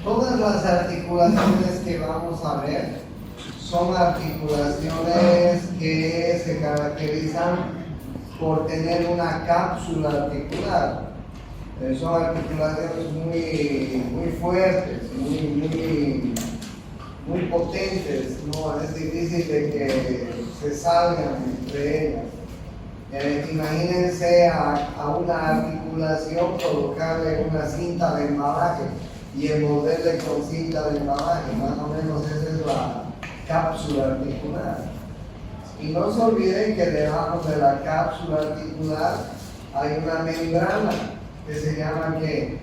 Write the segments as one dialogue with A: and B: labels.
A: Todas las articulaciones que vamos a ver son articulaciones que se caracterizan por tener una cápsula articular. Son articulaciones muy fuertes, muy potentes, ¿no? Es difícil de que se salgan entre ellas. Imagínense a una articulación colocarle una cinta de embalaje y envolverle con cinta de embalaje, más o menos esa es la cápsula articular. Y no se olviden que debajo de la cápsula articular hay una membrana que se llama ¿qué?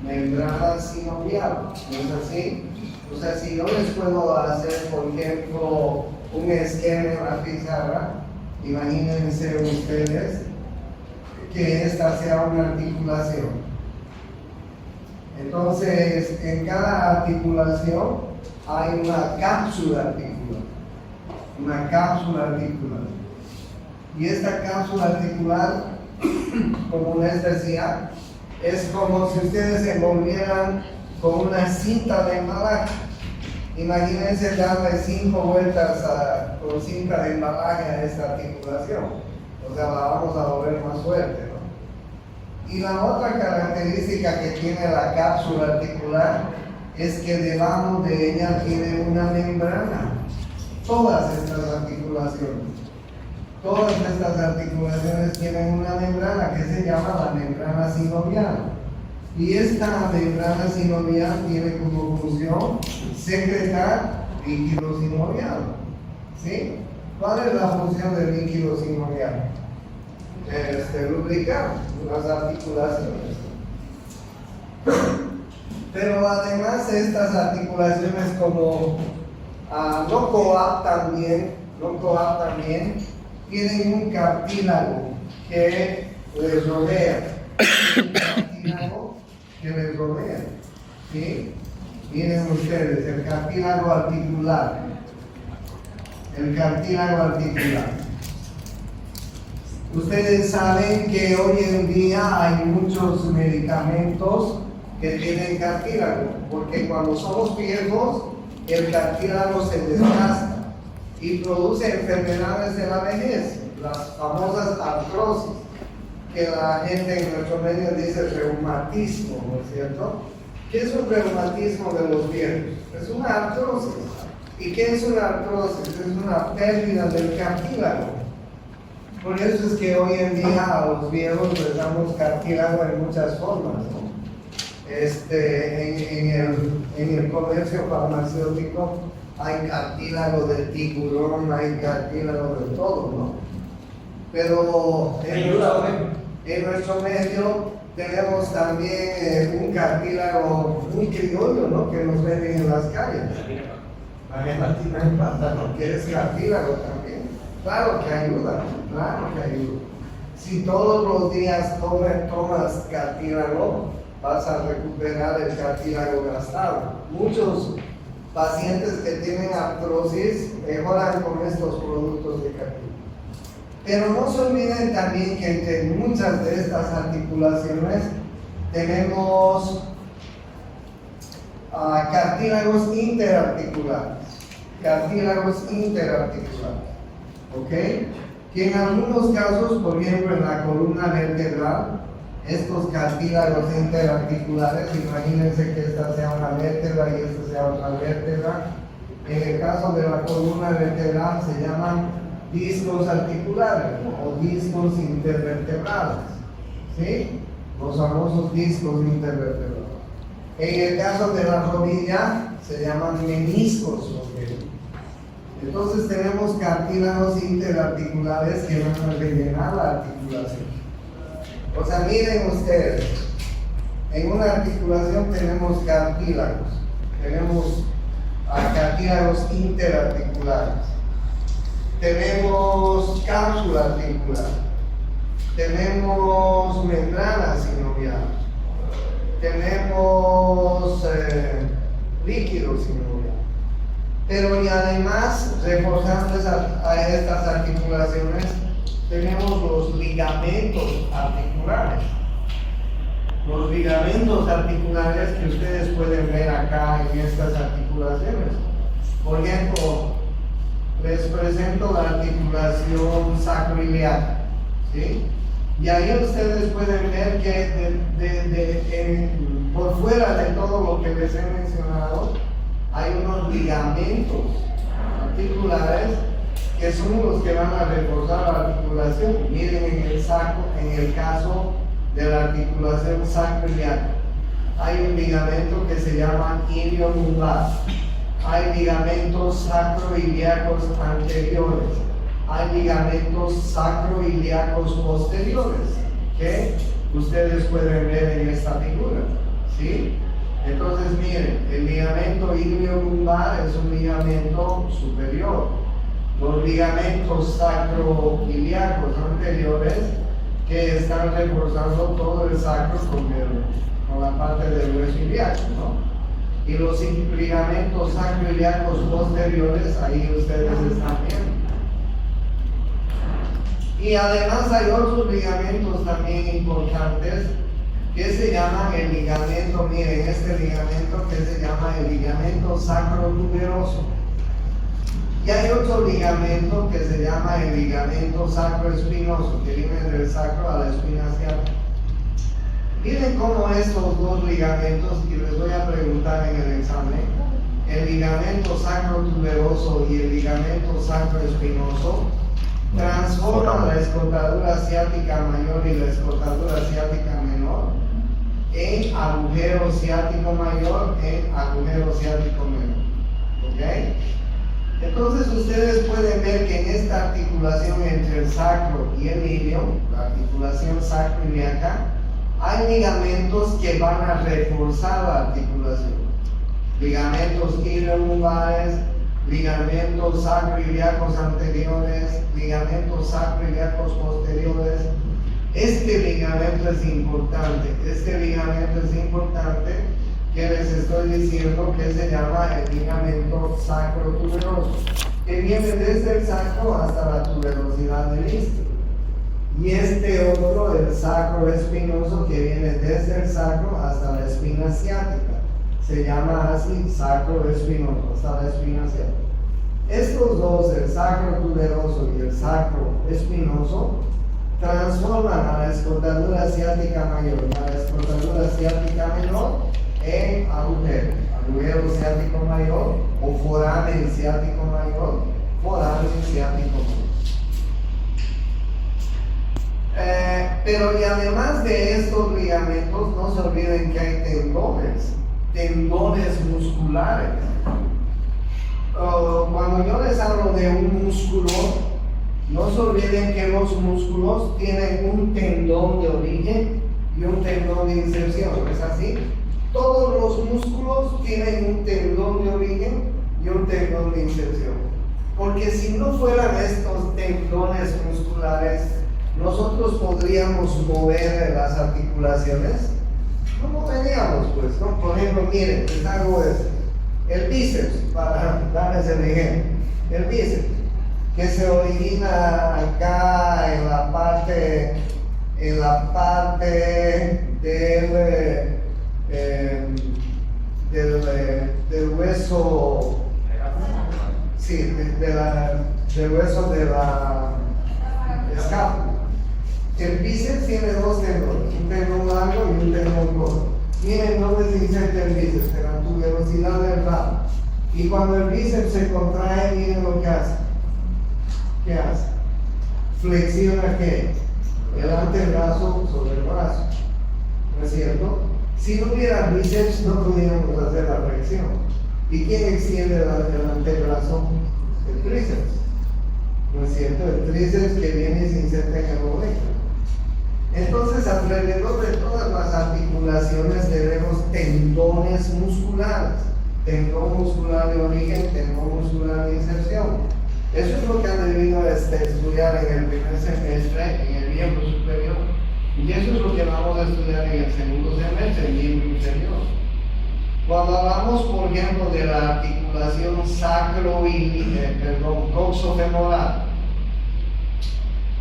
A: Membrana sinovial, ¿no es así? O sea, si yo les puedo hacer, por ejemplo, un esquema en la pizarra, imagínense ustedes que esta sea una articulación. Entonces, en cada articulación hay una cápsula articular. Una cápsula articular. Y esta cápsula articular, como les decía, es como si ustedes se envolvieran con una cinta de embalaje. Imagínense darle 5 vueltas con cinta de embalaje a esta articulación. O sea, la vamos a volver más fuerte, ¿no? Y la otra característica que tiene la cápsula articular es que debajo de ella tiene una membrana. Todas estas articulaciones tienen una membrana que se llama la membrana sinovial. Y esta membrana sinovial tiene como función secretar líquido sinovial. ¿Sí? ¿Cuál es la función del líquido sinovial? Lubricar las articulaciones. Pero además estas articulaciones como no coaptan bien, tienen un cartílago que les rodea. Un cartílago que les rodea. ¿Sí? Miren ustedes, el cartílago articular. Ustedes saben que hoy en día hay muchos medicamentos que tienen cartílago, porque cuando somos viejos, el cartílago se desgasta y produce enfermedades de la vejez, las famosas artrosis, que la gente en nuestro medio dice reumatismo, ¿no es cierto? ¿Qué es un reumatismo de los viejos? Es una artrosis. ¿Y qué es una artrosis? Es una pérdida del cartílago. Por eso es que hoy en día a los viejos les damos cartílago en muchas formas, ¿no? En el comercio farmacéutico hay cartílago de tiburón, hay cartílago de todo, ¿no? Pero en nuestro medio tenemos también un cartílago muy criollo, ¿no? Que nos venden en las calles. La gelatina en pata, ¿no? Que es cartílago también. Claro que ayuda. Si todos los días tomas cartílago, vas a recuperar el cartílago gastado. Muchos pacientes que tienen artrosis mejoran con estos productos de cartílago. Pero no se olviden también que entre muchas de estas articulaciones tenemos cartílagos interarticulares. ¿Ok? Que en algunos casos, por ejemplo en la columna vertebral, estos cartílagos interarticulares, imagínense que esta sea una vértebra y esta sea otra vértebra. En el caso de la columna vertebral se llaman discos articulares, ¿no? O discos intervertebrales. ¿Sí? Los famosos discos intervertebrales. En el caso de la rodilla se llaman meniscos. Entonces tenemos cartílagos interarticulares que van a rellenar la articulación. O sea, miren ustedes, en una articulación tenemos cartílagos interarticulares, tenemos cápsula articular, tenemos membrana sinovial, tenemos líquido sinovial. Pero y además, reforzando a estas articulaciones, tenemos los ligamentos articulares. Los ligamentos articulares que ustedes pueden ver acá en estas articulaciones. Por ejemplo, les presento la articulación sacroiliaca, ¿sí? Y ahí ustedes pueden ver que por fuera de todo lo que les he mencionado, hay unos ligamentos articulares que son los que van a reforzar la articulación. Miren en el caso de la articulación sacroiliaca, hay un ligamento que se llama iliolumbar, hay ligamentos sacroiliacos anteriores, hay ligamentos sacroiliacos posteriores que ustedes pueden ver en esta figura, ¿sí? Entonces miren, el ligamento iliolumbar es un ligamento superior. Los ligamentos sacroiliacos anteriores que están reforzando todo el sacro con la parte del hueso ilíaco, ¿no? Y los ligamentos sacroiliacos posteriores, ahí ustedes están viendo. Y además hay otros ligamentos también importantes que se llaman el ligamento, miren, este ligamento que se llama el ligamento sacrotuberoso. Y hay otro ligamento que se llama el ligamento sacroespinoso, que viene del sacro a la espina ciática. Miren cómo estos dos ligamentos, y les voy a preguntar en el examen, el ligamento sacrotuberoso y el ligamento sacroespinoso, transforman la escotadura ciática mayor y la escotadura ciática menor en agujero ciático mayor, en agujero ciático menor. ¿Ok? Entonces ustedes pueden ver que en esta articulación entre el sacro y el ilio, la articulación sacroiliaca, hay ligamentos que van a reforzar la articulación. Ligamentos iliolumbares, ligamentos sacroiliacos anteriores, ligamentos sacroiliacos posteriores. Este ligamento es importante que les estoy diciendo, que se llama el ligamento sacrotuberoso, que viene desde el sacro hasta la tuberosidad del istmo. Y este otro, el sacroespinoso, que viene desde el sacro hasta la espina ciática, se llama así sacroespinoso, hasta la espina ciática. Estos dos, el sacrotuberoso y el sacroespinoso, transforman a la escotadura ciática mayor y a la escotadura ciática menor en agujero ciático mayor o foramen ciático mayor, foramen ciático menor. Pero y además de estos ligamentos, no se olviden que hay tendones musculares. Cuando yo les hablo de un músculo, no se olviden que los músculos tienen un tendón de origen y un tendón de inserción, ¿no es así? Todos los músculos tienen un tendón de origen y un tendón de inserción. Porque si no fueran estos tendones musculares, nosotros podríamos mover las articulaciones. No moveríamos, pues, ¿no? Por ejemplo, miren, les hago el bíceps, para darles el ejemplo. El bíceps, que se origina acá en la parte del hueso, sí, del hueso de la escápula. El bíceps tiene dos tendones, un tendón largo y un tendón corto. Miren dónde se inserta el bíceps, en la tuberosidad del rabo. Y cuando el bíceps se contrae, miren lo que hace. ¿Qué hace? Flexiona ¿qué? El antebrazo sobre el brazo. ¿No es cierto? Si no hubiera bíceps, no podríamos hacer la flexión. ¿Y quién extiende el antebrazo? El tríceps. ¿No es cierto? El tríceps que viene y se inserta en el oblicuo. Entonces, alrededor de todas las articulaciones tenemos tendones musculares. Tendón muscular de origen, tendón muscular de inserción. Eso es lo que han debido estudiar en el primer semestre, en el miembro superior. Y eso es lo que vamos a estudiar en el segundo semestre, el miembro inferior. Cuando hablamos, por ejemplo, de la articulación coxofemoral,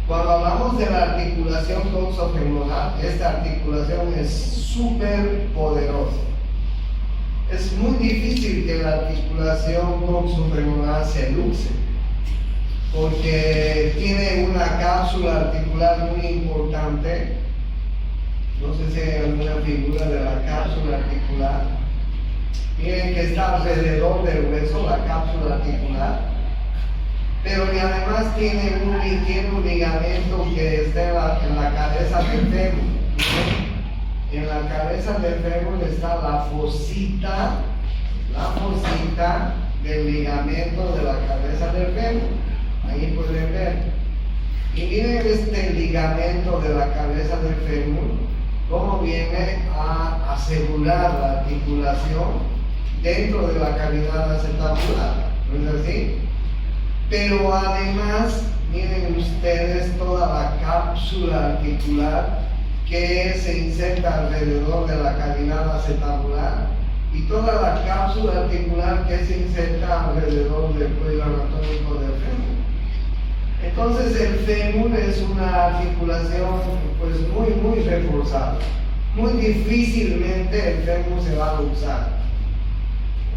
A: cuando hablamos de la articulación coxofemoral, esta articulación es súper poderosa. Es muy difícil que la articulación coxofemoral se luxe, porque tiene una cápsula articular muy importante. No sé si hay alguna figura de la cápsula articular. Miren que está alrededor del hueso, la cápsula articular. Pero y además tiene un ligamento que está en la cabeza del fémur. En la cabeza del fémur está la fosita del ligamento de la cabeza del fémur. Ahí pueden ver. Y miren este ligamento de la cabeza del fémur, cómo viene a asegurar la articulación dentro de la cavidad acetabular, ¿no es así? Pero además, miren ustedes toda la cápsula articular que se inserta alrededor de la cavidad acetabular y toda la cápsula articular que se inserta alrededor del cuello anatómico del fémur. Entonces el fémur es una articulación pues muy reforzada. Muy difícilmente el fémur se va a luxar.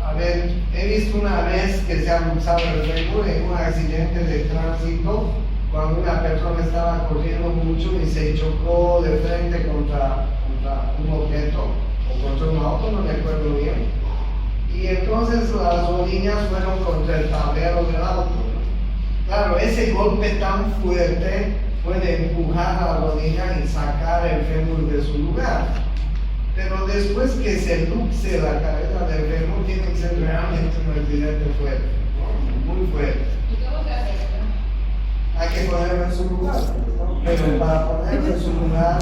A: A ver, he visto una vez que se ha luxado el fémur en un accidente de tránsito, cuando una persona estaba corriendo mucho y se chocó de frente contra un objeto o contra un auto, no recuerdo bien. Y entonces las rodillas fueron contra el tablero del auto. Claro, ese golpe tan fuerte puede empujar a la rodilla y sacar el fémur de su lugar. Pero después que se luxe la cabeza del fémur, tiene que ser realmente un accidente fuerte, ¿no? Muy fuerte.
B: ¿Y cómo se hace eso?
A: Hay que ponerlo en su lugar, ¿no? Pero para ponerlo en su lugar,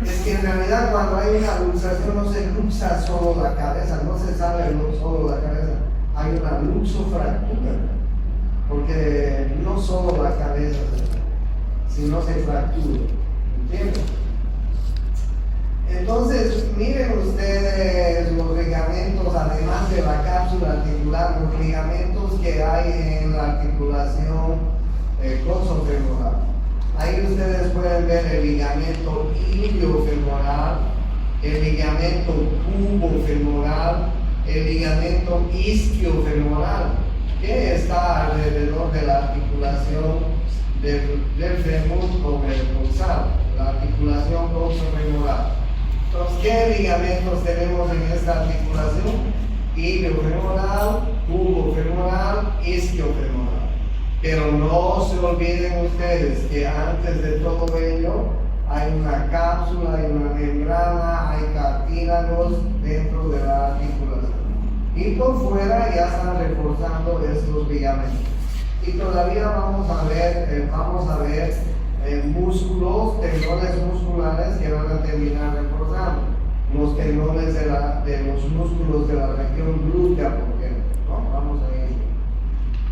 A: es que en realidad cuando hay una luxación no se luxa solo la cabeza, no se sale solo la cabeza, hay una luxofractura, porque no solo la cabeza, sino se fractura, ¿entienden? Entonces, miren ustedes los ligamentos, además de la cápsula articular, los ligamentos que hay en la articulación coxofemoral. Ahí ustedes pueden ver el ligamento iliofemoral, el ligamento pubofemoral, el ligamento isquiofemoral, que está alrededor de la articulación del fémur con el dorsal, la articulación coxofemoral. Entonces, ¿qué ligamentos tenemos en esta articulación? Iliofemoral, pubofemoral, isquiofemoral. Pero no se olviden ustedes que antes de todo ello hay una cápsula, hay una membrana, hay cartílagos dentro de la articulación. Y por fuera ya están reforzando estos ligamentos. Y todavía vamos a ver músculos, tendones musculares que van a terminar reforzando. Los tendones de los músculos de la región glútea, por ejemplo, ¿no? Vamos a ir.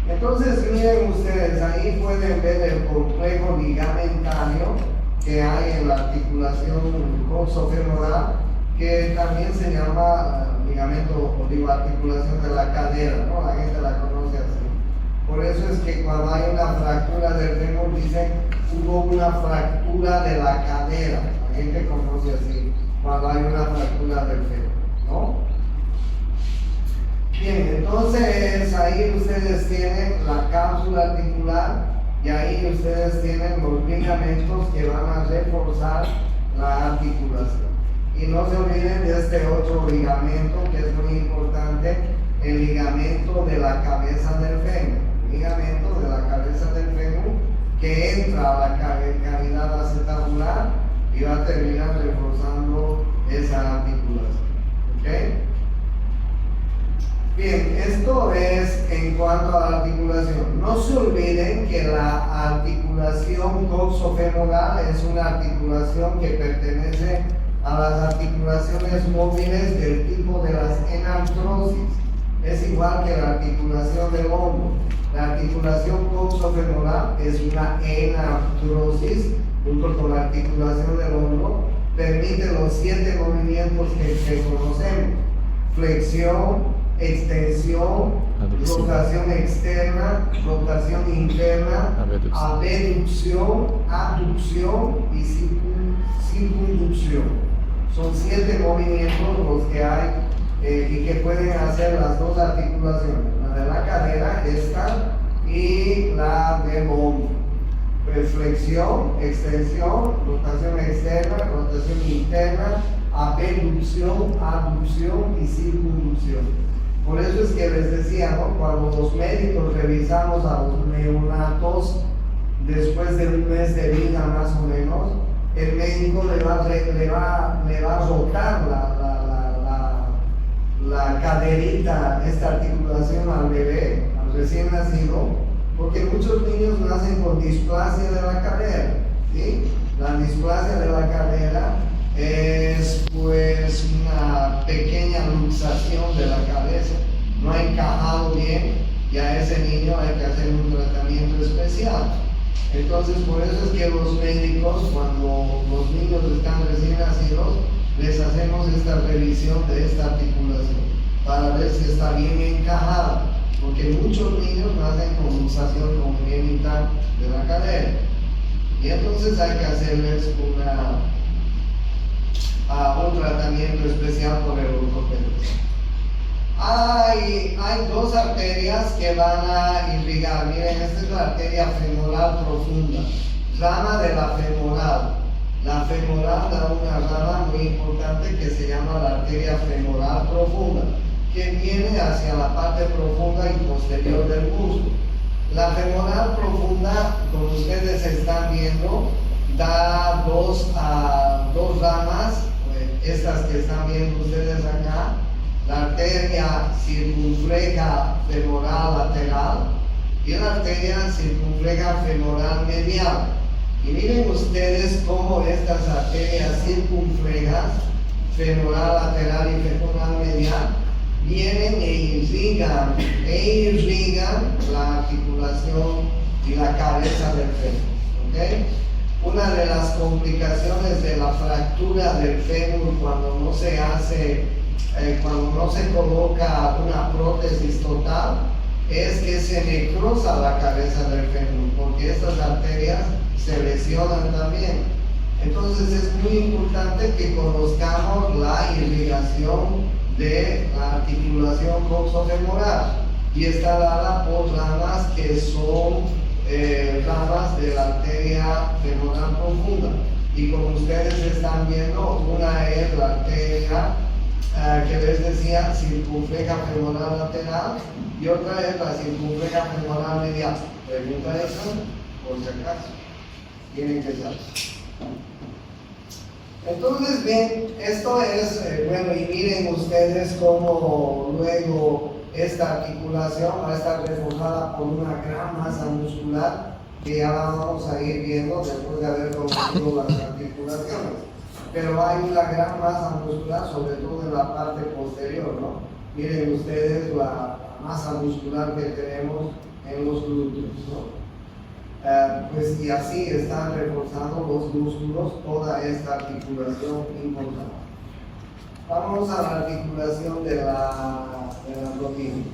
A: Entonces, miren ustedes, ahí pueden ver el complejo ligamentario que hay en la articulación coxofemoral, que también se llama ligamento o digo articulación de la cadera, ¿no? La gente la conoce así. Por eso es que cuando hay una fractura del fémur dicen hubo una fractura de la cadera. La gente conoce así cuando hay una fractura del fémur, ¿no? Bien, entonces ahí ustedes tienen la cápsula articular y ahí ustedes tienen los ligamentos que van a reforzar la articulación. Y no se olviden de este otro ligamento que es muy importante, el ligamento de la cabeza del fémur. Ligamento de la cabeza del fémur que entra a la cavidad acetabular y va a terminar reforzando esa articulación. ¿Ok? Bien, esto es en cuanto a la articulación. No se olviden que la articulación coxofemoral es una articulación que pertenece a las articulaciones móviles del tipo de las enartrosis. Es igual que la articulación del hombro. La articulación coxofemoral es una enartrosis, junto con la articulación del hombro, permite los 7 movimientos que conocemos. flexión, extensión, rotación externa, rotación interna, abducción, abducción y circunducción. Son 7 movimientos los que hay y que pueden hacer las dos articulaciones, la de la cadera, esta, y la del hombro. Flexión, extensión, rotación externa, rotación interna, abducción, abducción y circunducción. Por eso es que les decía, ¿no? Cuando los médicos revisamos a los neonatos después de un mes de vida más o menos, el médico le va a rotar la caderita, esta articulación al bebé, al recién nacido, porque muchos niños nacen con displasia de la cadera, ¿sí? La displasia de la cadera es pues una pequeña luxación de la cabeza, no ha encajado bien y a ese niño hay que hacer un tratamiento especial. Entonces por eso es que los médicos, cuando los niños están recién nacidos, les hacemos esta revisión de esta articulación para ver si está bien encajada, porque muchos niños nacen con luxación congénita de la cadera y entonces hay que hacerles un tratamiento especial por el ortopedista. Hay 2 arterias que van a irrigar. Miren, esta es la arteria femoral profunda, rama de la femoral. La femoral da una rama muy importante que se llama la arteria femoral profunda, que viene hacia la parte profunda y posterior del muslo. La femoral profunda, como ustedes están viendo, da dos ramas, estas que están viendo ustedes acá, la arteria circunfleja femoral lateral y la arteria circunfleja femoral medial. Y miren ustedes cómo estas arterias circunflejas, femoral lateral y femoral medial, vienen e irrigan la articulación y la cabeza del fémur. ¿Okay? Una de las complicaciones de la fractura del fémur cuando no se coloca una prótesis total es que se necrosa la cabeza del fémur, porque estas arterias se lesionan también. Entonces es muy importante que conozcamos la irrigación de la articulación coxofemoral y está dada por ramas que son ramas de la arteria femoral profunda. Y como ustedes están viendo, una es la arteria que les decía circunfleja femoral lateral y otra es la circunfleja femoral medial. Pregunta esa, por si acaso, tienen que saber. Entonces, bien, esto es, bueno, y miren ustedes cómo luego esta articulación va a estar reforzada por una gran masa muscular que ya vamos a ir viendo después de haber conocido las articulaciones. Pero hay una gran masa muscular, sobre todo en la parte posterior, ¿no? Miren ustedes la masa muscular que tenemos en los glúteos, ¿no? Pues y así están reforzando los músculos toda esta articulación importante. Vamos a la articulación de la rodilla.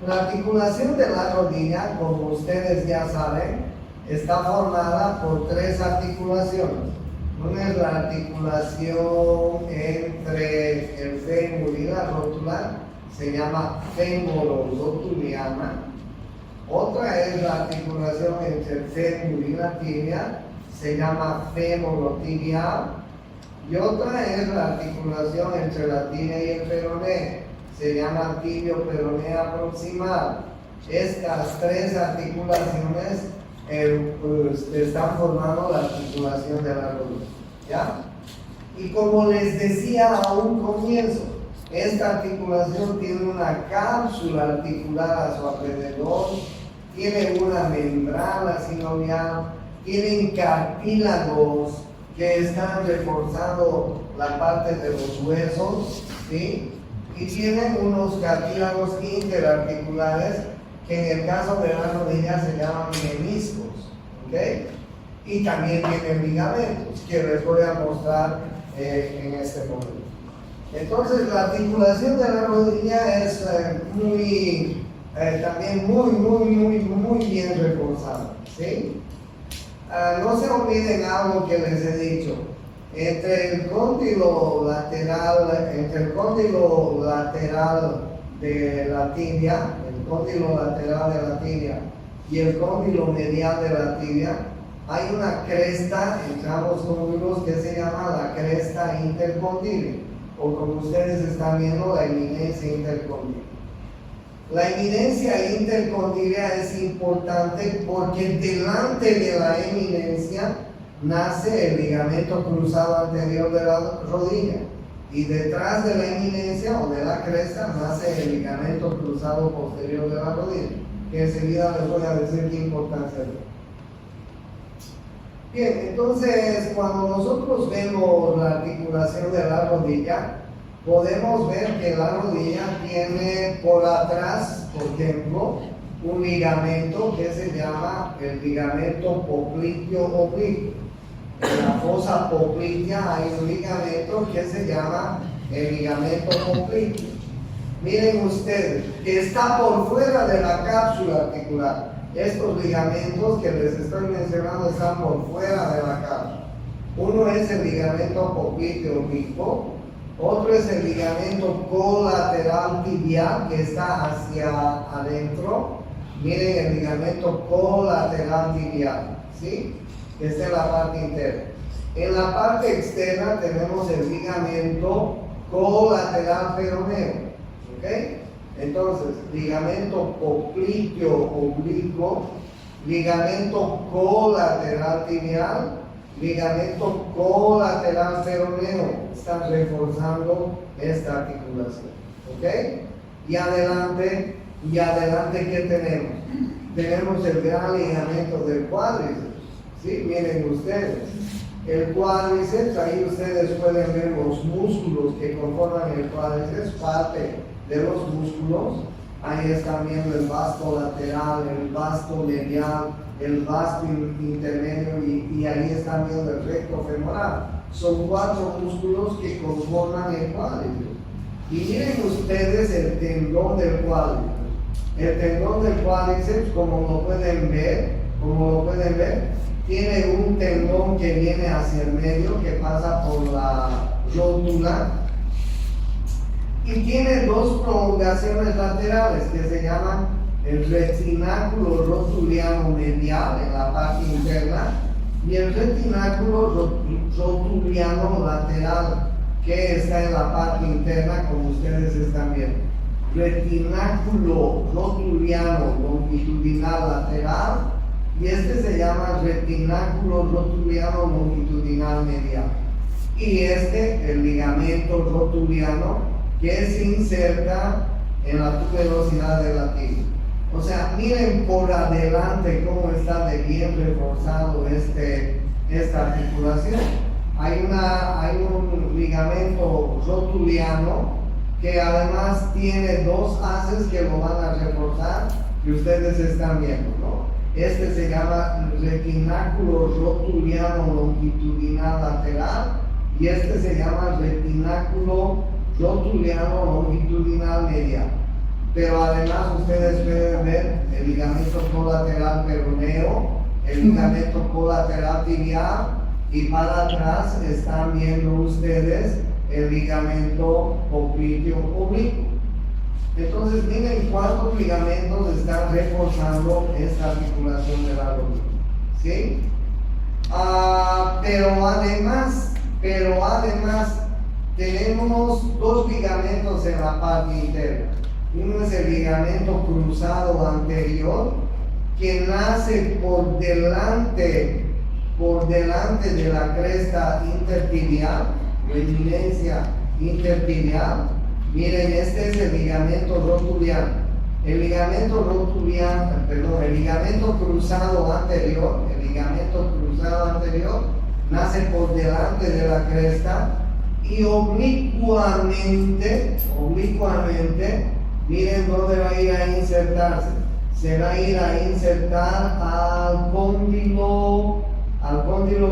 A: La articulación de la rodilla, como ustedes ya saben, está formada por 3 articulaciones. Una es la articulación entre el fémur y la rótula, se llama femororotuliana. Otra es la articulación entre el fémur y la tibia, se llama femorotibial. Y otra es la articulación entre la tibia y el peroné, se llama tibio-peronea proximal. Estas 3 articulaciones pues, están formando la articulación de la rodilla, ¿ya? Y como les decía a un comienzo, esta articulación tiene una cápsula articular a su alrededor, tiene una membrana sinovial, tienen cartílagos que están reforzando la parte de los huesos, ¿sí? Y tienen unos cartílagos interarticulares que en el caso de la rodilla se llaman meniscos, ¿ok? Y también tienen ligamentos que les voy a mostrar en este momento. Entonces la articulación de la rodilla es también muy bien reforzada, ¿sí? No se olviden algo que les he dicho. Entre el cóndilo lateral de la tibia, el cóndilo lateral de la tibia y el cóndilo medial de la tibia, hay una cresta entre ambos cóndilos que se llama la cresta intercondílea, o como ustedes están viendo, la eminencia intercondílea. La eminencia intercondílea es importante porque delante de la eminencia nace el ligamento cruzado anterior de la rodilla y detrás de la eminencia o de la cresta nace el ligamento cruzado posterior de la rodilla, que enseguida les voy a decir qué importancia tiene. Bien, entonces cuando nosotros vemos la articulación de la rodilla, podemos ver que la rodilla tiene por atrás, por ejemplo, un ligamento que se llama el ligamento popliteo oblicuo. En la fosa poplitea hay un ligamento que se llama el ligamento popliteo. Miren ustedes, que está por fuera de la cápsula articular. Estos ligamentos que les estoy mencionando están por fuera de la cápsula. Uno es el ligamento popliteo oblicuo, otro es el ligamento colateral tibial que está hacia adentro. Miren el ligamento colateral tibial, ¿sí? Que está en la parte interna. En la parte externa tenemos el ligamento colateral peroneo, ¿ok? Entonces, ligamento popliteo oblicuo, ligamento colateral tibial, ligamento colateral peroneo, están reforzando esta articulación, ¿ok? Y adelante, ¿qué tenemos? Tenemos el gran ligamento del cuádriceps, ¿sí? Miren ustedes, el cuádriceps, ahí ustedes pueden ver los músculos que conforman el cuádriceps, parte de los músculos. Ahí están viendo el vasto lateral, el vasto medial, el vasto intermedio y ahí están viendo el recto femoral. Son 4 músculos que conforman el cuádriceps. Y miren ustedes el tendón del cuádriceps. El tendón del cuádriceps, como lo pueden ver, tiene un tendón que viene hacia el medio, que pasa por la rótula, y tiene 2 prolongaciones laterales que se llaman el retináculo rotuliano medial en la parte interna y el retináculo rotuliano lateral que está en la parte interna, como ustedes están viendo. Retináculo rotuliano longitudinal lateral y este se llama retináculo rotuliano longitudinal medial. Y el ligamento rotuliano que se inserta en la tuberosidad de la tibia. O sea, miren por adelante cómo está de bien reforzado esta articulación. Hay un ligamento rotuliano que además tiene 2 haces que lo van a reforzar, que ustedes están viendo, ¿no? Este se llama retináculo rotuliano longitudinal lateral y este se llama retináculo rotuliano longitudinal medial. Pero además ustedes pueden ver el ligamento colateral peroneo, el ligamento colateral tibial y para atrás están viendo ustedes el ligamento popliteo oblicuo. Entonces miren cuántos ligamentos están reforzando esta articulación de la rodilla, ¿sí? Pero además tenemos 2 ligamentos en la parte interna. Uno es el ligamento cruzado anterior que nace por delante de la cresta intertibial, la eminencia intertibial. Miren, este es el ligamento rotuliano. El ligamento cruzado anterior, nace por delante de la cresta y oblicuamente, miren dónde va a ir a insertarse. Se va a ir a insertar al cóndilo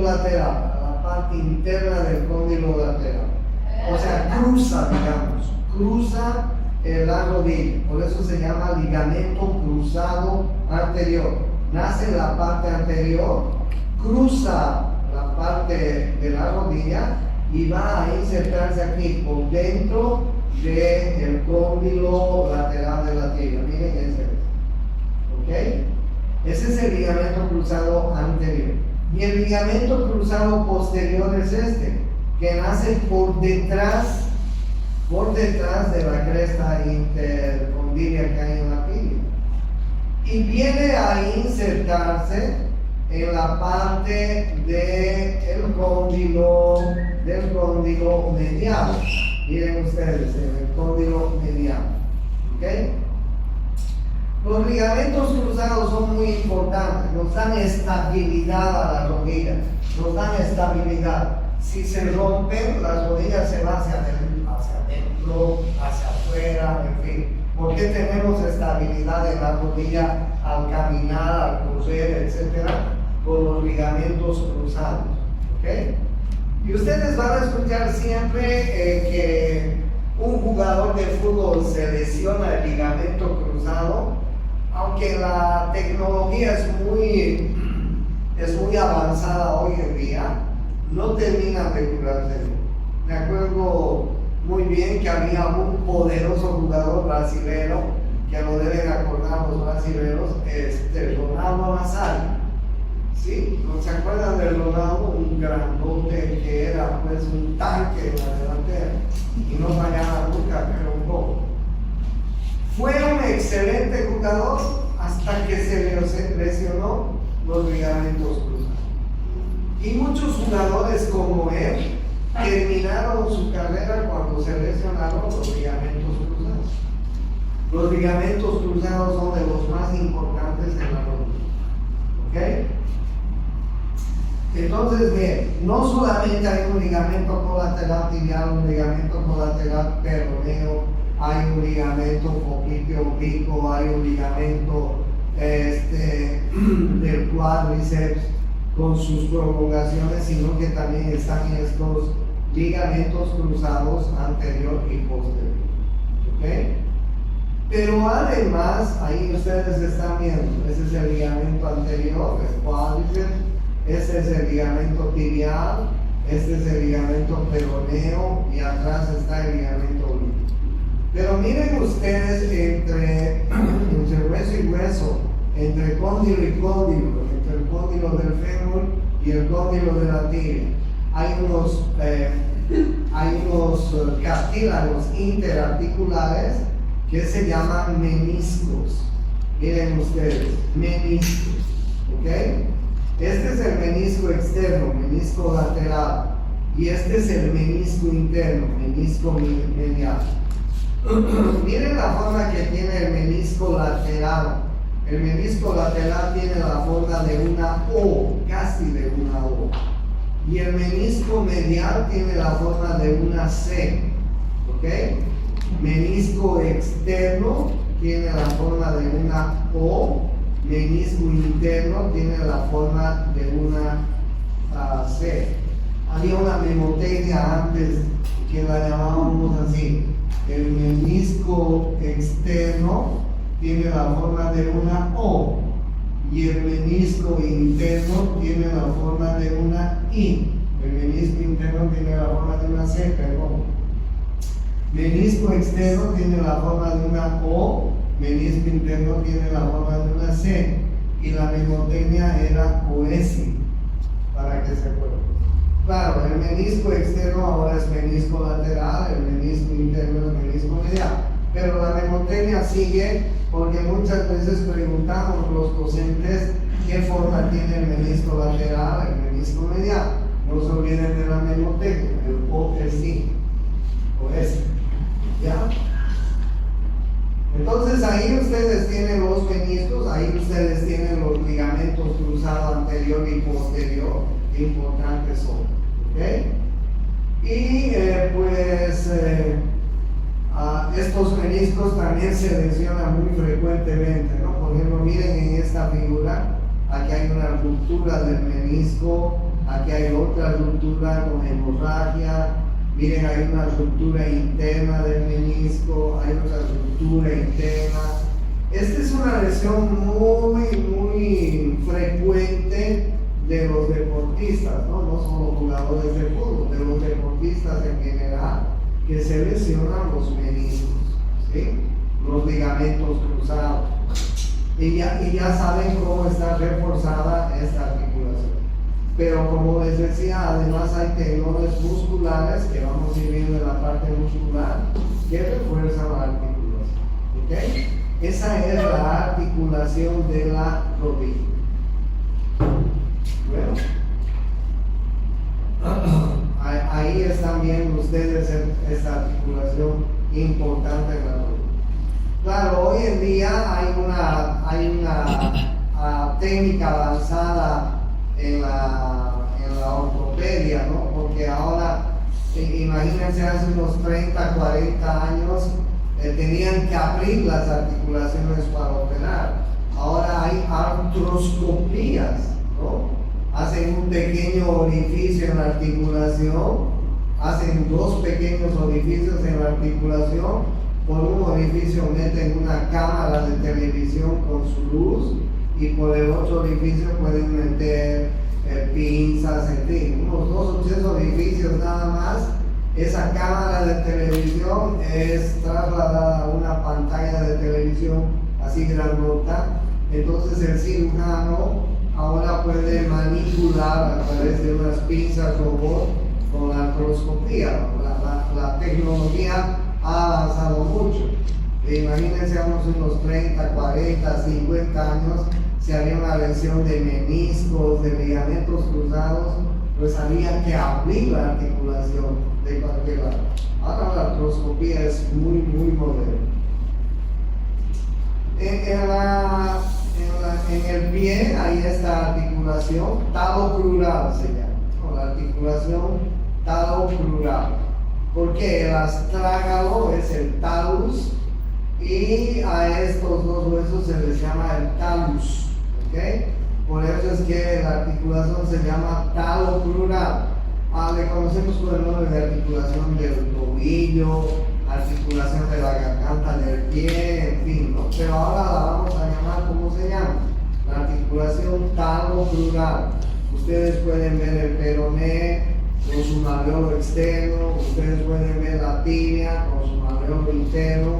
A: lateral, a la parte interna del cóndilo lateral. O sea, cruza, digamos, cruza la rodilla. Por eso se llama ligamento cruzado anterior. Nace en la parte anterior, cruza la parte de la rodilla y va a insertarse aquí por dentro del cóndilo lateral de la tibia. Miren ese. ¿Ok? Ese es el ligamento cruzado anterior. Y el ligamento cruzado posterior es este, que nace por detrás de la cresta intercondilia que hay en la tibia. Y viene a insertarse en la parte del cóndilo medial. Miren ustedes, en el cóndilo medial. ¿Ok? Los ligamentos cruzados son muy importantes, nos dan estabilidad a la rodilla, nos dan estabilidad. Si se rompen, las rodillas se van hacia adentro, hacia afuera, en fin. ¿Por qué tenemos estabilidad en la rodilla al caminar, al correr, etcétera? Por los ligamentos cruzados. ¿Ok? Y ustedes van a escuchar siempre que un jugador de fútbol se lesiona el ligamento cruzado, aunque la tecnología es muy avanzada hoy en día, no terminan de curarse. Me acuerdo muy bien que había un poderoso jugador brasileño, que lo deben acordar los brasileños, Ronaldo Nazário. ¿Sí? ¿No se acuerdan de Ronaldo? Un grandote que era pues un tanque en la delantera y no fallaba nunca, pero un poco. Fue un excelente jugador hasta que se lesionó los ligamentos cruzados. Y muchos jugadores como él terminaron su carrera cuando se lesionaron los ligamentos cruzados. Los ligamentos cruzados son de los más importantes en la rodilla. ¿Ok? Entonces, bien, no solamente hay un ligamento colateral tibial, un ligamento colateral peroneo, hay un ligamento foquipio oblicuo, hay un ligamento del cuádriceps con sus prolongaciones, sino que también están estos ligamentos cruzados anterior y posterior. ¿Okay? Pero además, ahí ustedes están viendo, ese es el ligamento anterior, el cuádriceps, este es el ligamento tibial, este es el ligamento peroneo y atrás está el ligamento oblicuo. Pero miren ustedes entre hueso y hueso, entre cóndilo y cóndilo, entre el cóndilo del fémur y el cóndilo de la tibia, hay unos cartílagos interarticulares que se llaman meniscos. Miren ustedes, meniscos. ¿Ok? Este es el menisco externo, menisco lateral, y este es el menisco interno, menisco medial. Miren la forma que tiene el menisco lateral. El menisco lateral tiene la forma de una O, casi de una O. Y el menisco medial tiene la forma de una C. ¿Ok? Menisco externo tiene la forma de una O. Menisco interno tiene la forma de una C. Había una memotecnia antes que la llamábamos así. El menisco externo tiene la forma de una O y el menisco interno tiene la forma de una I. El menisco interno tiene la forma de una C, perdón. Menisco externo tiene la forma de una O, menisco interno tiene la forma de una C y la memotecnia era OESI, para que se acuerden. Claro, el menisco externo ahora es menisco lateral, el menisco interno es menisco medial, pero la memotecnia sigue porque muchas veces preguntamos los docentes qué forma tiene el menisco lateral, el menisco medial. No se olviden de la memotecnia, el OESI, ¿ya? Entonces ahí ustedes tienen los meniscos, ahí ustedes tienen los ligamentos cruzados anterior y posterior, importantes son. ¿Okay? Y estos meniscos también se lesionan muy frecuentemente, ¿no? Por ejemplo, miren en esta figura, aquí hay una ruptura del menisco, aquí hay otra ruptura con hemorragia, Miren, hay una ruptura interna del menisco, hay otra ruptura interna. Esta es una lesión muy frecuente de los deportistas, ¿no? No solo jugadores de fútbol, de los deportistas en general, que se lesionan los meniscos, ¿sí? Los ligamentos cruzados. Y ya saben cómo está reforzada esta articulación. Pero como les decía, además hay tendones musculares, que vamos a ir viendo en la parte muscular, que refuerzan la articulación. ¿Okay? Esa es la articulación de la rodilla. Bueno, ahí están viendo ustedes esta articulación importante en la rodilla. Claro, hoy en día hay una técnica avanzada en la ortopedia, ¿no? Porque ahora, imagínense, hace unos 30, 40 años tenían que abrir las articulaciones para operar. Ahora hay artroscopías, ¿no? Hacen un pequeño orificio en la articulación, hacen dos pequeños orificios en la articulación. Por un orificio meten una cámara de televisión con su luz y por el otro orificio pueden meter pinzas, en fin, unos 2 o 3 orificios nada más. Esa cámara de televisión es trasladada a una pantalla de televisión así grandota. Entonces el cirujano ahora puede manipular a través de unas pinzas robot con la artroscopía. La tecnología ha avanzado mucho. Imagínense, unos 30, 40, 50 años, si había una lesión de meniscos, de ligamentos cruzados, pues había que abrir la articulación de cualquier lado. Ahora la artroscopía es muy moderna. En el pie hay esta articulación talocrural, se llama, ¿no? La articulación talocrural. Porque el astrágalo es el talus y a estos dos huesos se les llama el talus, ¿ok? Por eso es que la articulación se llama talocrural. Le conocemos por el nombre de articulación del tobillo, articulación de la garganta del pie, en fin, ¿no? Pero ahora la vamos a llamar, ¿cómo se llama? La articulación talocrural. Ustedes pueden ver el peroné con su malleolo externo, ustedes pueden ver la tibia con su malleolo interno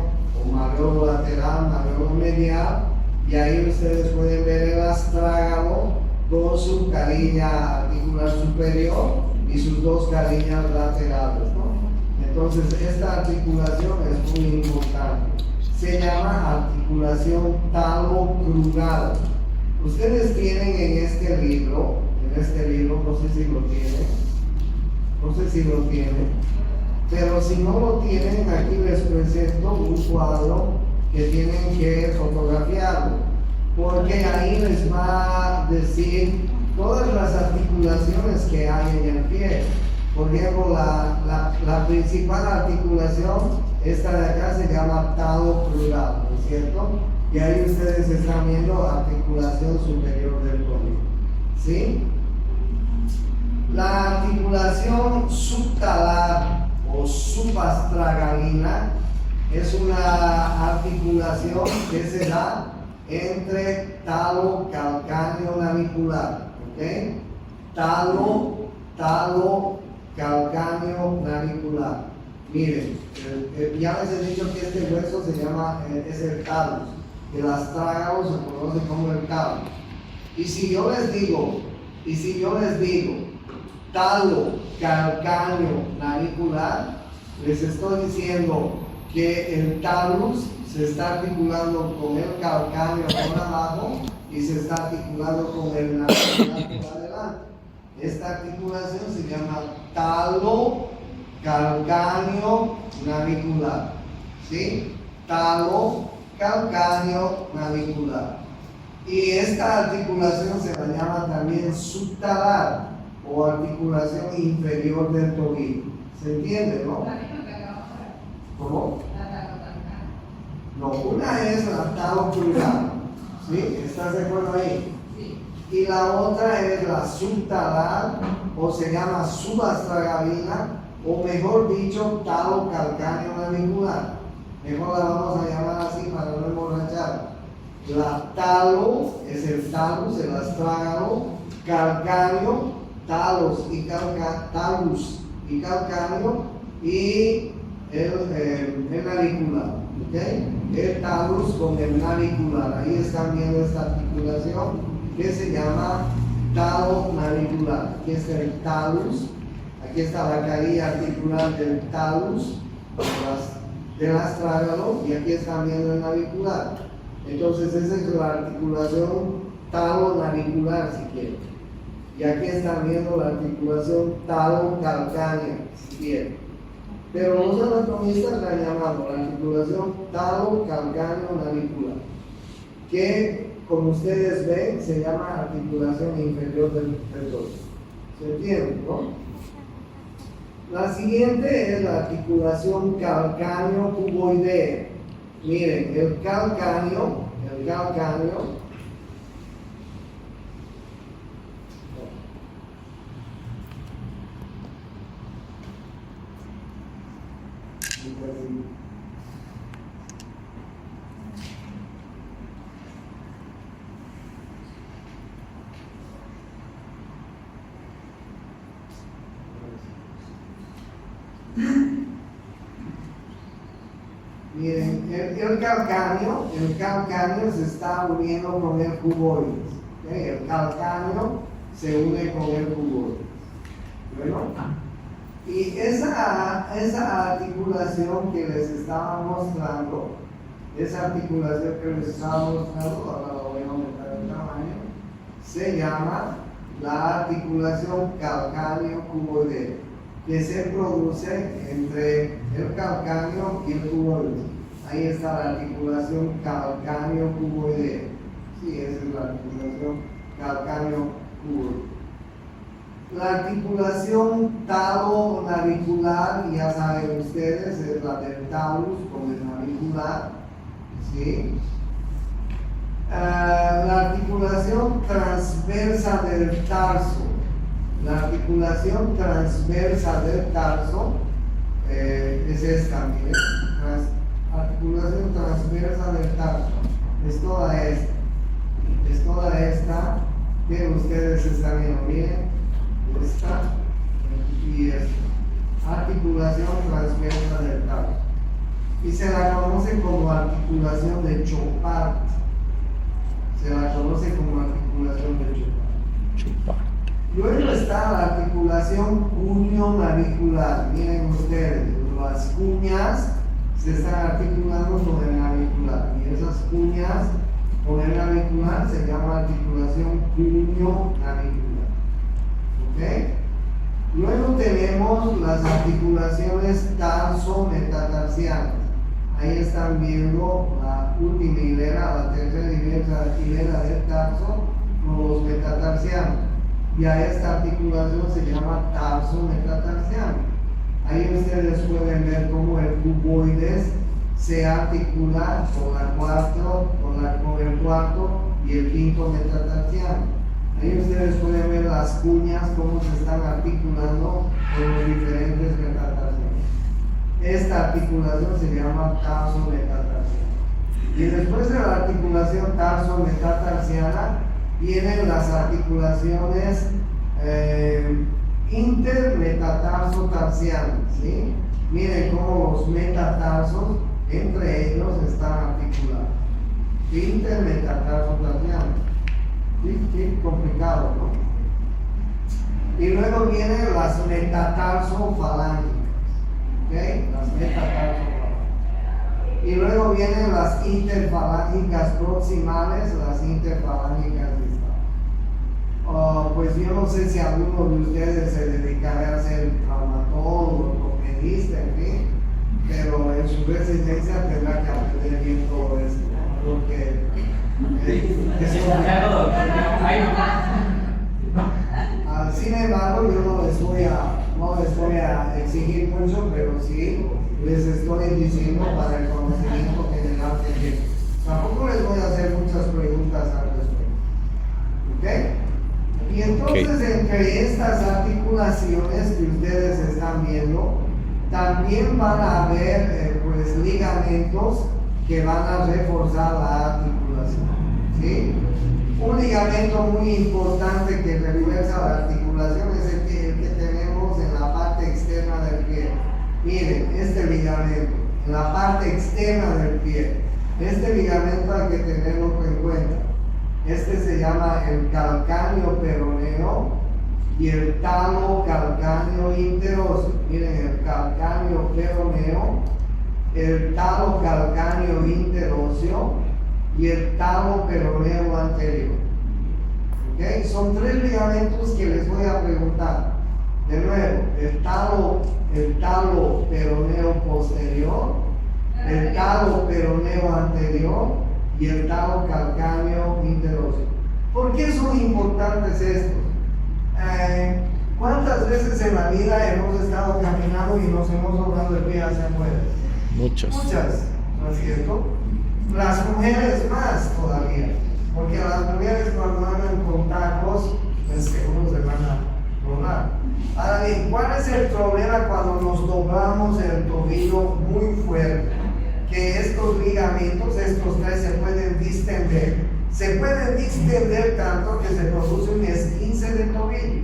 A: o malleolo lateral, malleolo medial, y ahí ustedes pueden ver el astrágalo con su carilla articular superior y sus dos carillas laterales, ¿no? Entonces esta articulación es muy importante. Se llama articulación talocrural. Ustedes tienen en este libro, no sé si lo tienen, pero si no lo tienen, aquí les presento un cuadro que tienen que fotografiarlo, porque ahí les va a decir todas las articulaciones que hay en el pie. Por ejemplo, la principal articulación, esta de acá, se llama talocrural, ¿no es cierto? Y ahí ustedes están viendo articulación superior del tobillo, ¿sí? La articulación subtalar o subastragalina es una articulación que se da entre talo calcáneo navicular, ¿ok? Talo calcáneo navicular. Miren, ya les he dicho que este hueso se llama, es el talus. El astrágalo se conoce como el talus. Y si yo les digo talo calcáneo navicular, les estoy diciendo que el talus se está articulando con el calcáneo por abajo y se está articulando con el navicular por adelante. Esta articulación se llama talo calcáneo navicular, ¿sí? Talo calcáneo navicular. Y esta articulación se la llama también subtalar o articulación inferior del tobillo. ¿Se entiende, no? ¿Cómo? No, una es la talocrural, ¿sí? ¿Estás de acuerdo ahí? Sí. Y la otra es la subtalar, o se llama subastragalina, o mejor dicho, talo calcáneo navicular. Mejor la vamos a llamar así para no emborrachar. La talo es el talus, el astrágalo, calcáneo, talus y calcáneo, y el navicular. ¿Okay? El talus con el navicular. Ahí están viendo esta articulación que se llama talo navicular. Aquí está el talus, aquí está la carilla articular del talus, del astrágalo, y aquí están viendo el navicular. Entonces esa es la articulación talo-navicular, si quieren. Y aquí están viendo la articulación talo-calcánea, si quieren. Pero los anatomistas la han llamado la articulación talo-calcáneo-navicular, que como ustedes ven se llama articulación inferior del torso. ¿Se entiende, no? La siguiente es la articulación calcáneo-cuboidea. Miren, el calcáneo, miren, el calcáneo se está uniendo con el cuboides. ¿Okay? El calcáneo se une con el cuboides. Bueno, y esa articulación que les estaba mostrando, ahora lo voy a aumentar el tamaño, se llama la articulación calcáneo-cuboidea, que se produce entre el calcáneo y el cuboides. Ahí está la articulación calcáneo-cuboidea. Sí, esa es la articulación calcáneo-cuboidea. La articulación talo-navicular, ya saben ustedes, es la del talus con el navicular. ¿Sí? La articulación transversa del tarso. La articulación transversa del tarso es esta, miren. Articulación transversa del tarso. Es toda esta que ustedes están viendo, miren. Esta y esta. Articulación transversa del tarso. Y se la conoce como articulación de Chopart. Luego está la articulación cuño-navicular. Miren ustedes, las cuñas se están articulando con el navicular. Y esas cuñas con el navicular se llama articulación cuño-navicular. ¿Ok? Luego tenemos las articulaciones tarso-metatarsianas. Ahí están viendo la última hilera, la tercera hilera del tarso con los metatarsianos. Y a esta articulación se llama tarso-metatarsiano. Ahí ustedes pueden ver cómo el cuboides se articula con el cuarto y el quinto metatarsiano. Ahí ustedes pueden ver las cuñas, cómo se están articulando con los diferentes metatarsianos. Esta articulación se llama tarso-metatarsiana. Y después de la articulación tarso-metatarsiana vienen las articulaciones intermetatarso-tarsianas. ¿Sí? Miren cómo los metatarsos entre ellos están articulados. Intermetatarso-tarsianos. Qué complicado, ¿no? Y luego vienen las metatarso-falángicas. ¿Okay? Las metatarso-falángicas. Y luego vienen las interfalángicas proximales, las interfalángicas distales. Pues yo no sé si alguno de ustedes se dedicará a ser traumatólogo, ortopedista, en fin, pero en su residencia tendrá que aprender bien todo esto, ¿no? Porque sin embargo, yo no les voy a exigir mucho, pero sí les estoy diciendo para el conocimiento general que tienen. Tampoco les voy a hacer muchas preguntas al respecto. ¿Ok? Y entonces entre estas articulaciones que ustedes están viendo, también van a haber pues ligamentos que van a reforzar la articulación, ¿sí? Un ligamento muy importante que refuerza la articulación es el que tenemos en la parte externa del pie. Miren, este ligamento, en la parte externa del pie. Este ligamento hay que tenerlo en cuenta. Este se llama el calcáneo peroneo y el talo calcáneo interóseo. Miren, el calcáneo peroneo, el talo calcáneo interóseo y el talo peroneo anterior. ¿Okay? Son tres ligamentos que les voy a preguntar. De nuevo, el talo peroneo posterior, el talo peroneo anterior y el talo calcáneo interóseo. ¿Por qué son importantes estos? ¿Cuántas veces en la vida hemos estado caminando y nos hemos doblado el pie hacia afuera?
B: Muchas,
A: ¿no es cierto? Las mujeres más todavía, porque las mujeres cuando andan con tacos, pues seguro se van a doblar. Ahora bien, ¿cuál es el problema cuando nos doblamos el tobillo muy fuerte? Que estos ligamentos, estos tres, se pueden distender. Se pueden distender tanto que se produce un esguince del tobillo.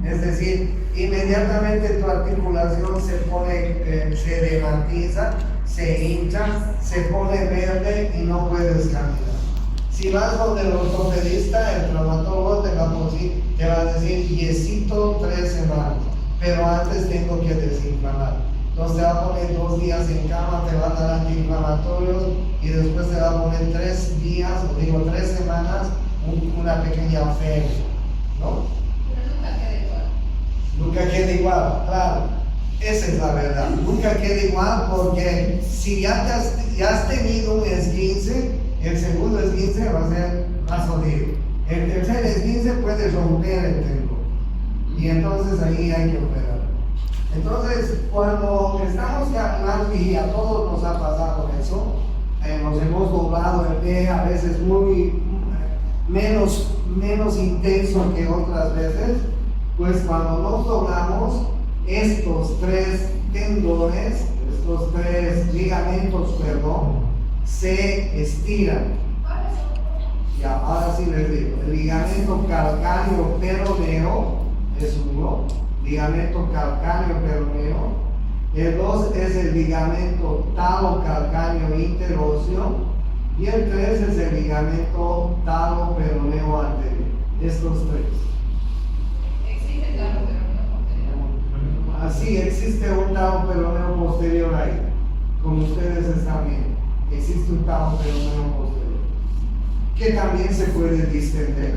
A: Es decir, inmediatamente tu articulación se pone, se edematiza, se hincha, se pone verde y no puedes caminar. Si vas donde el ortopedista, el traumatólogo te va a decir yesito 3 semanas, pero antes tengo que desinflamar. Entonces te va a poner 2 días en cama, te va a dar antiinflamatorios y después te va a poner 3 días, o digo 3 semanas, una pequeña feria, ¿no?
C: Pero nunca queda igual.
A: Nunca queda igual, claro. Esa es la verdad. Nunca queda igual porque si ya has tenido un esguince, el segundo esguince va a ser más jodido. El tercer esguince puede romper el tendón y entonces ahí hay que operar. Entonces, cuando estamos caminando, y a todos nos ha pasado eso, nos hemos doblado el pie, a veces menos intenso que otras veces, pues cuando nos doblamos, estos 3 tendones, estos 3 ligamentos, se estiran. Ya, ahora sí les digo, el ligamento calcáneo peroneo es uno, ligamento calcáneo peroneo. El 2 es el ligamento talo calcáneo interóseo y el 3 es el ligamento talo peroneo anterior. Estos 3.
C: Existe el talo peroneo posterior.
A: Así existe un talo peroneo posterior ahí, como ustedes están viendo. Existe un talo peroneo posterior que también se puede distender,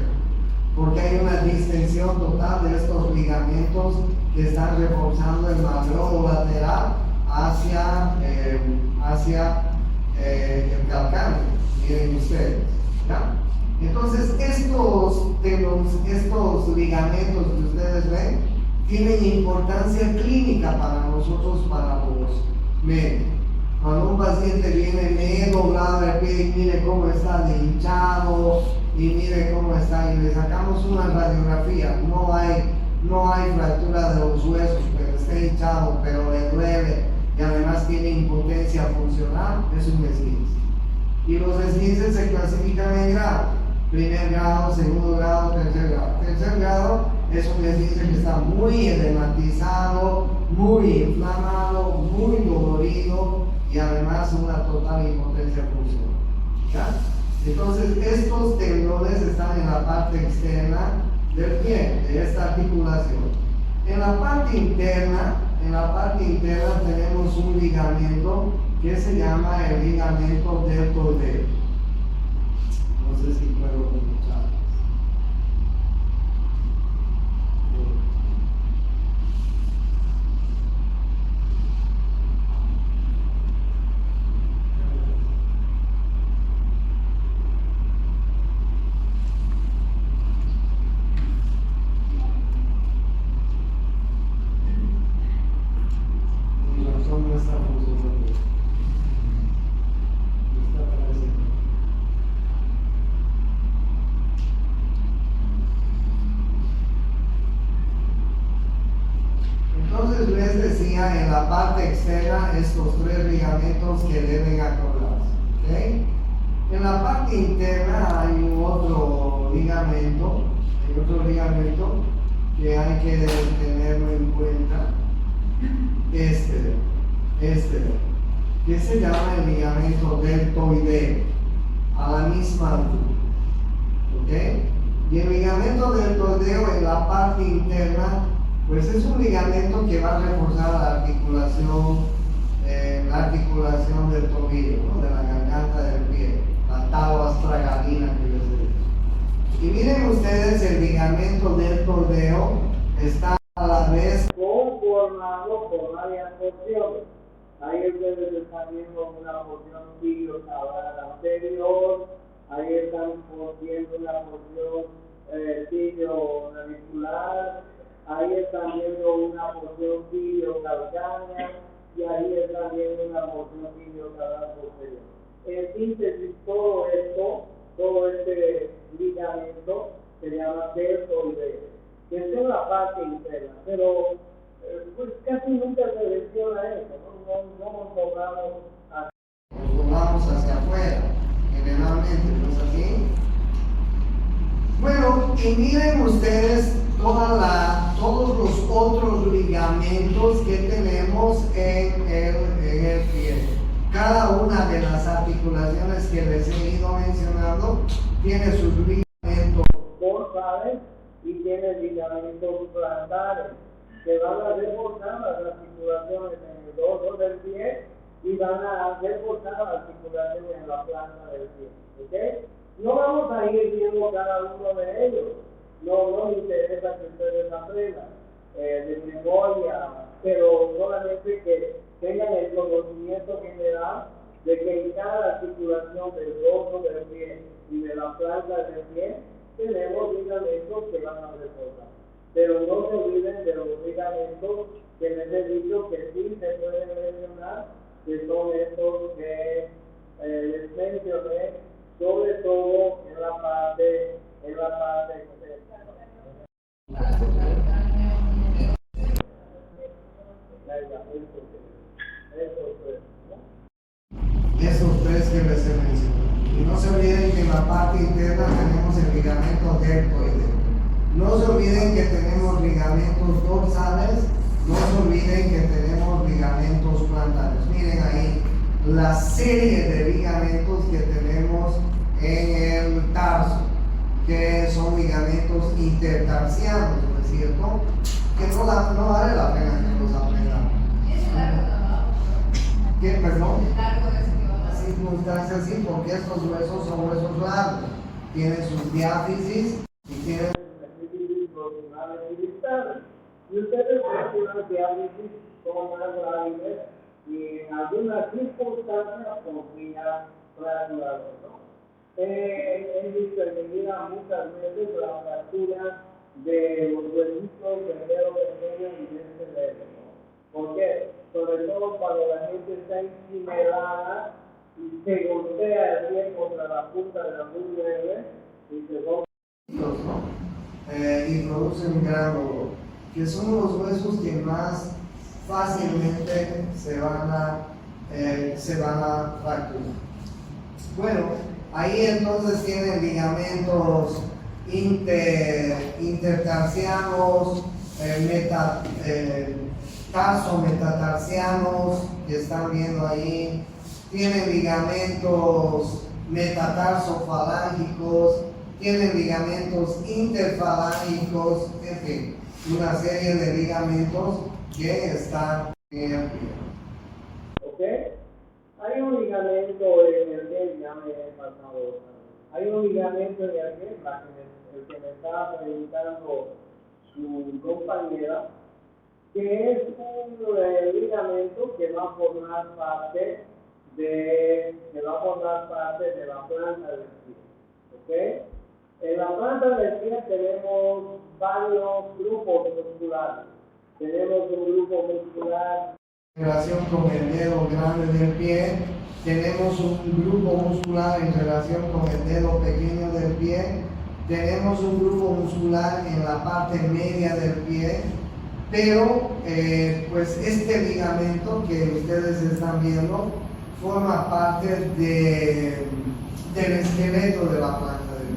A: porque hay una distensión total de estos ligamentos que están reforzando el malleolo lateral hacia el calcáneo. Miren ustedes, ¿ya? Entonces estos ligamentos que ustedes ven tienen importancia clínica para nosotros, para los médicos. Cuando un paciente viene, me he doblado el pie y mire cómo está de hinchado y mire cómo está, y le sacamos una radiografía, no hay fractura de los huesos, pero está hinchado, pero le duele y además tiene impotencia funcional, es un esguince. Y los esguinces se clasifican en grado: primer grado, segundo grado, tercer grado. Tercer grado es un esguince que está muy edematizado, muy inflamado, muy dolorido y además una total impotencia funcional. ¿Ya? Entonces estos tendones están en la parte externa del pie, de esta articulación. En la parte interna tenemos un ligamento que se llama el ligamento deltoideo. No sé si puedo escuchar. No está funcionando. Está apareciendo. entonces les decía, en la parte externa, estos tres ligamentos que deben acordarse. ¿Okay? En la parte interna hay otro ligamento que hay que tenerlo en cuenta. Que se llama el ligamento deltoideo, a la misma altura. ¿Ok? Y el ligamento deltoideo en la parte interna, pues es un ligamento que va a reforzar la articulación del tobillo, ¿no? De la garganta del pie, la tabla tragalina que les digo. Y miren ustedes, el ligamento deltoideo está a la vez conformado por varias porciones. Ahí ustedes están viendo una porción tibio-caudal anterior, ahí están viendo una porción tibio-navicular, ahí están viendo una porción tibio-calcánea y ahí están viendo una porción tibio-caudal posterior. En síntesis, todo este ligamento se llama deltoideo, que está en la parte interna, pero pues casi nunca se menciona eso, no nos tomamos hacia afuera, generalmente, ¿no es así? Bueno, y miren ustedes todos los otros ligamentos que tenemos en el pie. Cada una de las articulaciones que les he ido mencionando tiene sus ligamentos dorsales y tiene ligamentos plantares, que van a reforzar las articulaciones en el dorso del pie y van a reforzar las articulaciones en la planta del pie. ¿Okay? No vamos a ir viendo cada uno de ellos, no me interesa que ustedes aprendan de memoria, pero solamente que tengan el conocimiento general de que en cada articulación del dorso del pie y de la planta del pie tenemos ligamentos que van a reforzar. Pero no se olviden de los ligamentos que les he dicho que sí se pueden mencionar, que son estos que les mencioné, sobre todo en la parte esos tres que les he mencionado. Y no se olviden que en la parte interna tenemos el ligamento deltoideo. No se olviden que tenemos ligamentos dorsales, no se olviden que tenemos ligamentos plantares. Miren ahí la serie de ligamentos que tenemos en el tarso, que son ligamentos intertarsianos, ¿no es cierto? Que no vale la pena que los aprendamos.
C: Es largo, ¿no?
A: ¿Qué, perdón?
C: Largo es que va a ser.
A: Circunstancias sí, porque estos huesos son huesos largos, tienen sus diáfisis y tienen proximales y distales. Y ustedes ven las diáfisis son más grandes y en algunas circunstancias podría fracturarse, ¿no? He visto en mi vida muchas veces la fractura de los huesitos del dedo pequeño y de este dedo, ¿no? ¿Por qué? Sobre todo cuando la gente está encinelada y se golpea el pie contra la punta de la muñeca y se rompe, ¿no? Y producen un gran dolor, que son los huesos que más fácilmente se van a fracturar. Bueno, ahí entonces tienen ligamentos intertarsianos, tarso-metatarsianos, que están viendo ahí. Tienen ligamentos metatarsofalángicos, tienen ligamentos interfalángicos, en fin, una serie de ligamentos que están en el pie. ¿Ok? Hay un ligamento en el pie, ya me he pasado. Hay un ligamento en el pie, el que me estaba preguntando su compañera, que es un ligamento que va a formar parte de la planta del pie. ¿Ok? En la planta del pie tenemos varios grupos musculares. Tenemos un grupo muscular en relación con el dedo grande del pie, tenemos un grupo muscular en relación con el dedo pequeño del pie, tenemos un grupo muscular en la parte media del pie, Pero pues este ligamento que ustedes están viendo forma parte del esqueleto de la planta del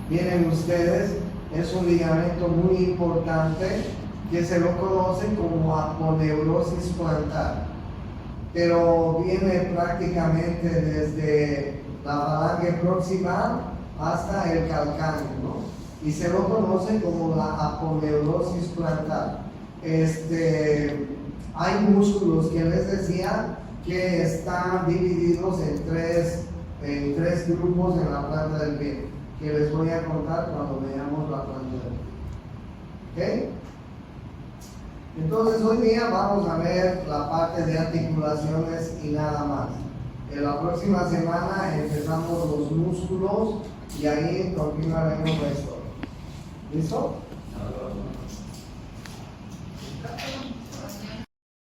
A: pie. Miren ustedes, es un ligamento muy importante que se lo conoce como aponeurosis plantar, pero viene prácticamente desde la falange proximal hasta el calcáneo, ¿no? Y se lo conoce como la aponeurosis plantar. Hay músculos que les decía que están divididos en tres grupos en la planta del pie, que les voy a contar cuando veamos la planta del pie. ¿Ok? Entonces hoy día vamos a ver la parte de articulaciones y nada más. En la próxima semana empezamos los músculos y ahí continuaremos la historia. ¿Listo?